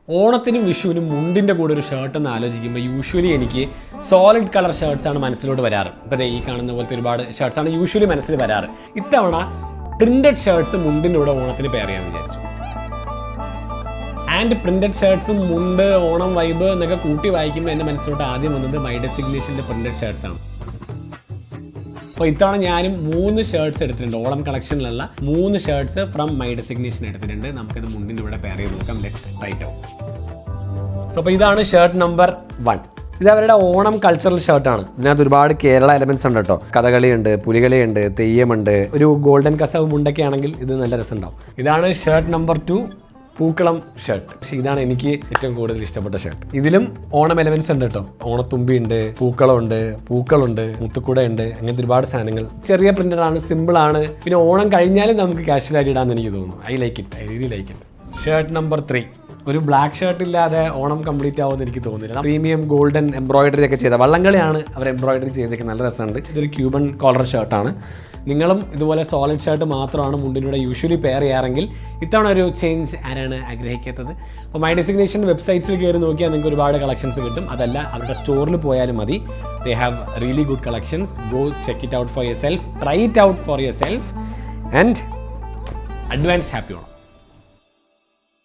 ഓണത്തിനും വിഷുവിനും മുണ്ടിൻ്റെ കൂടെ ഒരു ഷർട്ട് എന്ന് ആലോചിക്കുമ്പോൾ യൂഷ്വലി എനിക്ക് സോളിഡ് കളർ ഷർട്ട്സാണ് മനസ്സിലോട്ട് വരാറ്. ഇപ്പോൾ ഈ കാണുന്ന പോലത്തെ ഒരുപാട് ഷർട്ട്സാണ് യൂഷ്വലി മനസ്സിൽ വരാറ്. ഇത്തവണ പ്രിന്റഡ് ഷർട്ട്സ് മുണ്ടിൻ്റെ കൂടെ ഓണത്തിന് പെയർ ചെയ്യാമെന്ന് വിചാരിച്ചു. ആൻഡ് പ്രിന്റഡ് ഷർട്ട്സും മുണ്ട് ഓണം വൈബ് എന്നൊക്കെ കൂട്ടി വായിക്കുമ്പോൾ എൻ്റെ മനസ്സിലോട്ട് ആദ്യം വന്നത് മൈ ഡെസിഗ്നേഷൻ്റെ പ്രിന്റഡ് ഷർട്ട്സാണ്. അപ്പോൾ ഇത്തവണ ഞാനും 3 ഷർട്ട്സ് എടുത്തിട്ടുണ്ട്. ഓണം കളക്ഷനിലുള്ള 3 ഷർട്ട്സ് ഫ്രം മൈ ഡെസിഗ്നേഷൻ എടുത്തിട്ടുണ്ട്. നമുക്കിത് മുണ്ടിൻ്റെ ഇവിടെ പെയർ ചെയ്ത് നോക്കാം. Let's try it out. So അപ്പോൾ ഇതാണ് ഷർട്ട് നമ്പർ 1. ഇത് അവരുടെ ഓണം കൾച്ചറൽ ഷർട്ടാണ്. ഇതിനകത്ത് ഒരുപാട് കേരള എലമെന്റ്സ് ഉണ്ട് കേട്ടോ. കഥകളിയുണ്ട്, പുലികളിയുണ്ട്, തെയ്യമുണ്ട്, ഒരു ഗോൾഡൻ കസവ് മുണ്ടൊക്കെ ആണെങ്കിൽ ഇത് നല്ല രസമുണ്ടാവും. ഇതാണ് ഷർട്ട് നമ്പർ 2, പൂക്കളം ഷർട്ട്. പക്ഷേ ഇതാണ് എനിക്ക് ഏറ്റവും കൂടുതൽ ഇഷ്ടപ്പെട്ട ഷർട്ട്. ഇതിലും ഓണം എലമെന്റ്സ് ഉണ്ട് കേട്ടോ. ഓണത്തുമ്പിയുണ്ട്, പൂക്കളുണ്ട്, പൂക്കളുണ്ട്, മുത്തുക്കുടയുണ്ട്, അങ്ങനത്തെ ഒരുപാട് സാധനങ്ങൾ. ചെറിയ പ്രിന്റഡ് ആണ്, സിമ്പിൾ ആണ്. പിന്നെ ഓണം കഴിഞ്ഞാലും നമുക്ക് കാഷ്വലായിട്ട് ഇടാമെന്ന് എനിക്ക് തോന്നുന്നു. I like it, I really like it. Shirt number 3. ഒരു ബ്ലാക്ക് ഷർട്ട് ഇല്ലാതെ ഓണം കംപ്ലീറ്റ് ആവുമെന്ന് എനിക്ക് തോന്നുന്നില്ല. പ്രീമിയം ഗോൾഡൻ എംബ്രോയിഡറി ഒക്കെ ചെയ്ത വള്ളംകളിയാണ് അവർ എംബ്രോയിഡറി ചെയ്തേക്ക്. നല്ല രസമുണ്ട്. ഇതൊരു ക്യൂബൻ കോളർ ഷർട്ടാണ്. നിങ്ങളും ഇതുപോലെ സോളിഡ് ഷർട്ട് മാത്രമാണ് മുണ്ടിലൂടെ യൂഷ്വലി പെയർ ചെയ്യാറെങ്കിൽ ഇത്തവണ ഒരു ചേഞ്ച് ആരാണ് ആഗ്രഹിക്കാത്തത്? അപ്പോൾ മൈ ഡെസിഗ്നേഷൻ വെബ്സൈറ്റ്സിൽ കയറി നോക്കിയാൽ നിങ്ങൾക്ക് ഒരുപാട് കളക്ഷൻസ് കിട്ടും. അതല്ല അവരുടെ സ്റ്റോറിൽ പോയാലും മതി. They have really good collections. Go check it out for your self, try it out for your self, and advance happy Onam.